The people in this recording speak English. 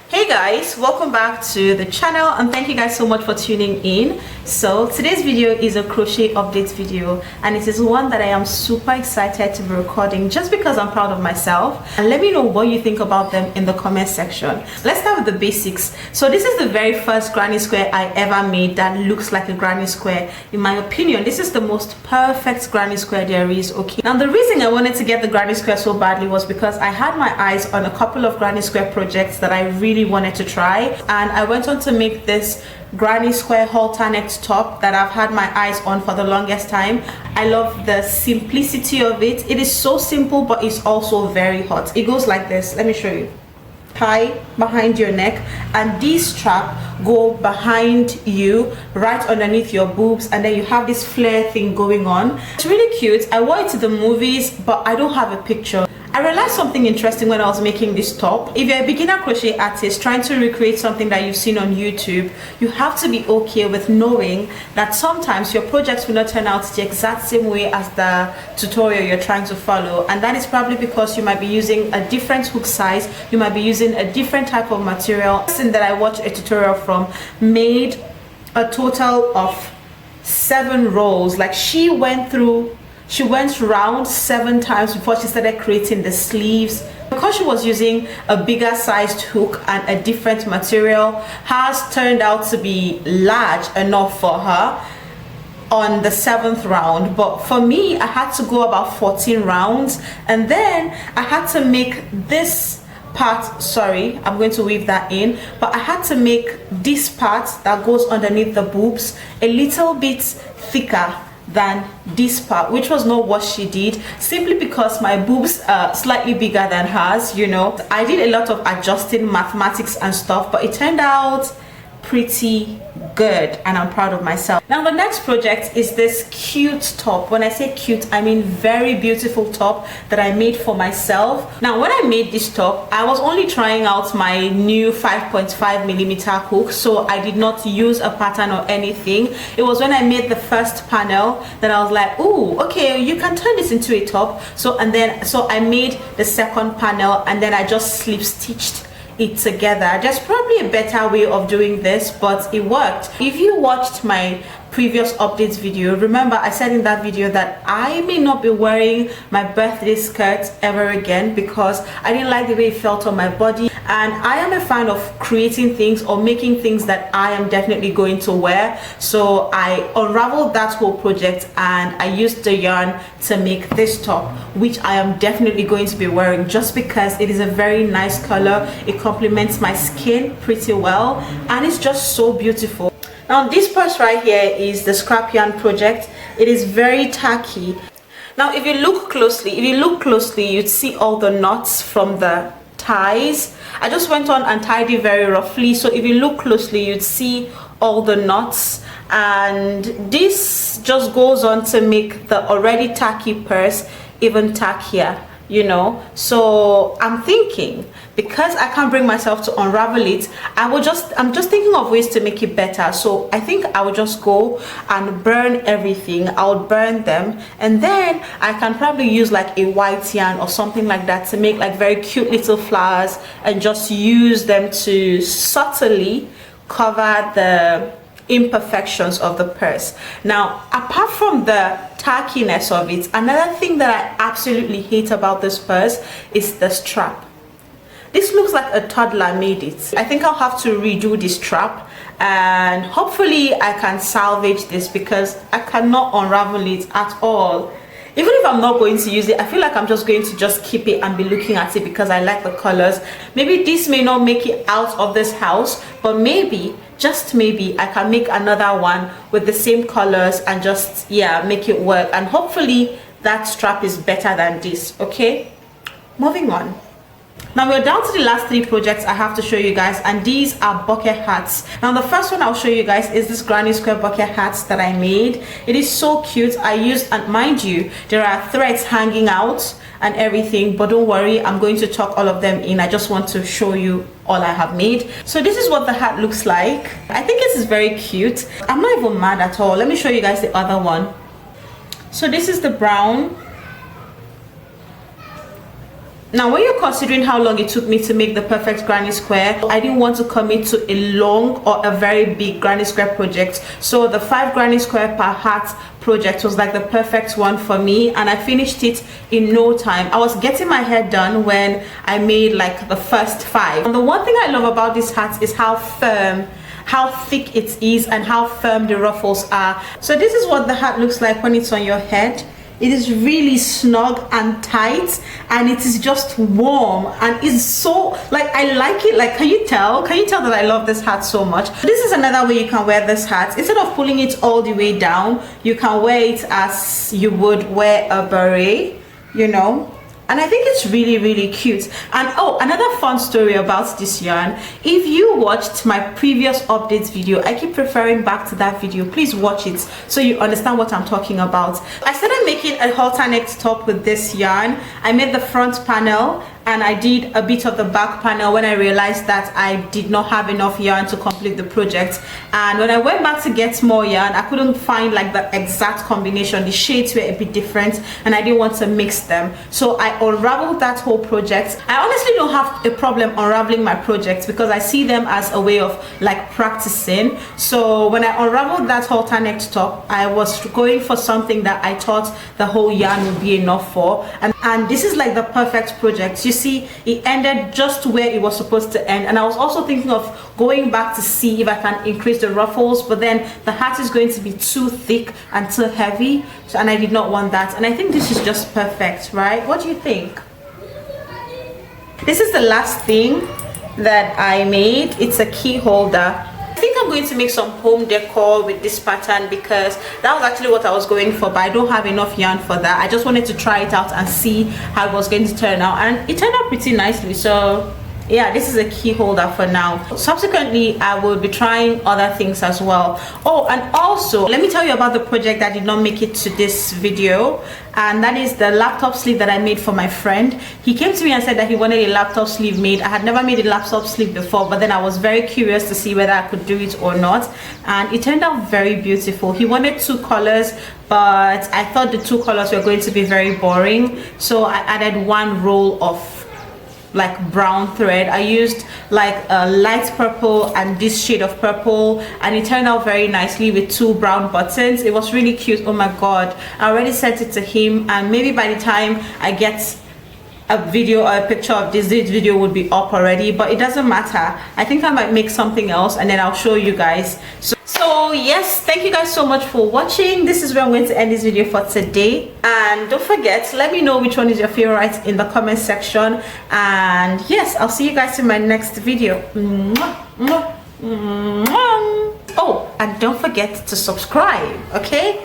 Hey guys, welcome back to the channel and thank you guys so much for tuning in. So today's video is a crochet update video and it is one that I am super excited to be recording just because I'm proud of myself. And let me know what you think about them in the comment section. Let's start with the basics. So this is the very first granny square I ever made that looks like a granny square. In my opinion, this is the most perfect granny square there is. Okay, now the reason I wanted to get the granny square so badly was because I had my eyes on a couple of granny square projects that I really wanted to try, and I went on to make this granny square halter neck top that I've had my eyes on for the longest time. I love the simplicity of it. It is so simple, but it's also very hot. It goes like this. Let me show you. Tie behind your neck, and these straps go behind you right underneath your boobs, and then you have this flare thing going on. It's really cute. I wore it to the movies, but I don't have a picture. I realized something interesting when I was making this top. If you're a beginner crochet artist trying to recreate something that you've seen on YouTube, you have to be okay with knowing that sometimes your projects will not turn out the exact same way as the tutorial you're trying to follow, and that is probably because you might be using a different hook size, you might be using a different type of material. The person that I watched a tutorial from made a total of 7 rolls. Like she went round 7 times before she started creating the sleeves. Because she was using a bigger sized hook and a different material, hers turned out to be large enough for her on the 7th round. But for me, I had to go about 14 rounds, and then I had to make this part, sorry, I'm going to weave that in, but I had to make this part that goes underneath the boobs a little bit thicker than this part, which was not what she did, simply because my boobs are slightly bigger than hers. You know, I did a lot of adjusting mathematics and stuff, but it turned out pretty good and I'm proud of myself. Now the next project is this cute top. When I say cute, I mean very beautiful top that I made for myself. Now when I made this top, I was only trying out my new 5.5mm hook, so I did not use a pattern or anything. It was when I made the first panel that I was like, oh, okay, you can turn this into a top. So I made the second panel and then I just slip stitched it together. There's probably a better way of doing this, but it worked. If you watched my previous updates video, remember I said in that video that I may not be wearing my birthday skirt ever again because I didn't like the way it felt on my body, and I am a fan of creating things or making things that I am definitely going to wear. So I unraveled that whole project and I used the yarn to make this top, which I am definitely going to be wearing just because it is a very nice color. It complements my skin pretty well and it's just so beautiful. Now this purse right here is the scrap yarn project. It is very tacky. Now if you look closely, you'd see all the knots from the ties. I just went on and tied it very roughly, so if you look closely you'd see all the knots, and this just goes on to make the already tacky purse even tackier, you know. So I'm thinking, because I can't bring myself to unravel it, I'm just thinking of ways to make it better. So I think I will just go and burn everything. I'll burn them, and then I can probably use like a white yarn or something like that to make like very cute little flowers and just use them to subtly cover the imperfections of the purse. Now apart from the tackiness of it, another thing that I absolutely hate about this purse is the strap. This looks like a toddler made it. I think I'll have to redo this strap, and hopefully I can salvage this because I cannot unravel it at all. Even if I'm not going to use it, I feel like I'm just going to just keep it and be looking at it because I like the colors. Maybe this may not make it out of this house, but maybe, just maybe, I can make another one with the same colors and just, yeah, make it work. And hopefully that strap is better than this. Okay, moving on. Now we're down to the last 3 projects I have to show you guys, and these are bucket hats. Now the first one I'll show you guys is this granny square bucket hats that I made. It is so cute. I used, and mind you, there are threads hanging out and everything, but don't worry, I'm going to tuck all of them in. I just want to show you all I have made. So this is what the hat looks like. I think it is very cute. I'm not even mad at all. Let me show you guys the other one. So this is the brown. Now when you're considering how long it took me to make the perfect granny square, I didn't want to commit to a long or a very big granny square project, so the 5 granny square per hat project was like the perfect one for me, and I finished it in no time. I was getting my hair done when I made like the first 5. And the one thing I love about this hat is how firm, how thick it is, and how firm the ruffles are. So this is what the hat looks like when it's on your head. It is really snug and tight, and it is just warm, and it's so, like, I like it. Like, can you tell that I love this hat so much? This is another way you can wear this hat. Instead of pulling it all the way down, you can wear it as you would wear a beret, you know. And I think it's really cute. And oh, another fun story about this yarn, if you watched my previous updates video, I keep referring back to that video, please watch it so you understand what I'm talking about. I started making a halter neck top with this yarn. I made the front panel and I did a bit of the back panel when I realized that I did not have enough yarn to complete the project. And when I went back to get more yarn, I couldn't find like the exact combination. The shades were a bit different and I didn't want to mix them, so I unraveled that whole project. I honestly don't have a problem unraveling my projects because I see them as a way of like practicing. So when I unraveled that halter neck top, I was going for something that I thought the whole yarn would be enough for, and this is like the perfect project. You see, it ended just where it was supposed to end, and I was also thinking of going back to see if I can increase the ruffles, but then the hat is going to be too thick and too heavy, and I did not want that. And I think this is just perfect, right? What do you think? This is the last thing that I made. It's a key holder. I think I'm going to make some home decor with this pattern because that was actually what I was going for, but I don't have enough yarn for that. I just wanted to try it out and see how it was going to turn out, and it turned out pretty nicely. So yeah, this is a key holder for now. Subsequently, I will be trying other things as well. Oh, and also let me tell you about the project that did not make it to this video, and that is the laptop sleeve that I made for my friend. He came to me and said that he wanted a laptop sleeve made. I had never made a laptop sleeve before, but then I was very curious to see whether I could do it or not, and it turned out very beautiful. He wanted 2 colors, but I thought the 2 colors were going to be very boring, so I added 1 roll of like brown thread. I used like a light purple and this shade of purple, and it turned out very nicely with 2 brown buttons. It was really cute. Oh my god, I already sent it to him, and maybe by the time I get a video or a picture of this video would be up already, but it doesn't matter. I think I might make something else and then I'll show you guys. So yes, thank you guys so much for watching. This is where I'm going to end this video for today, and don't forget, let me know which one is your favorite in the comment section. And yes, I'll see you guys in my next video. Oh, and don't forget to subscribe, okay?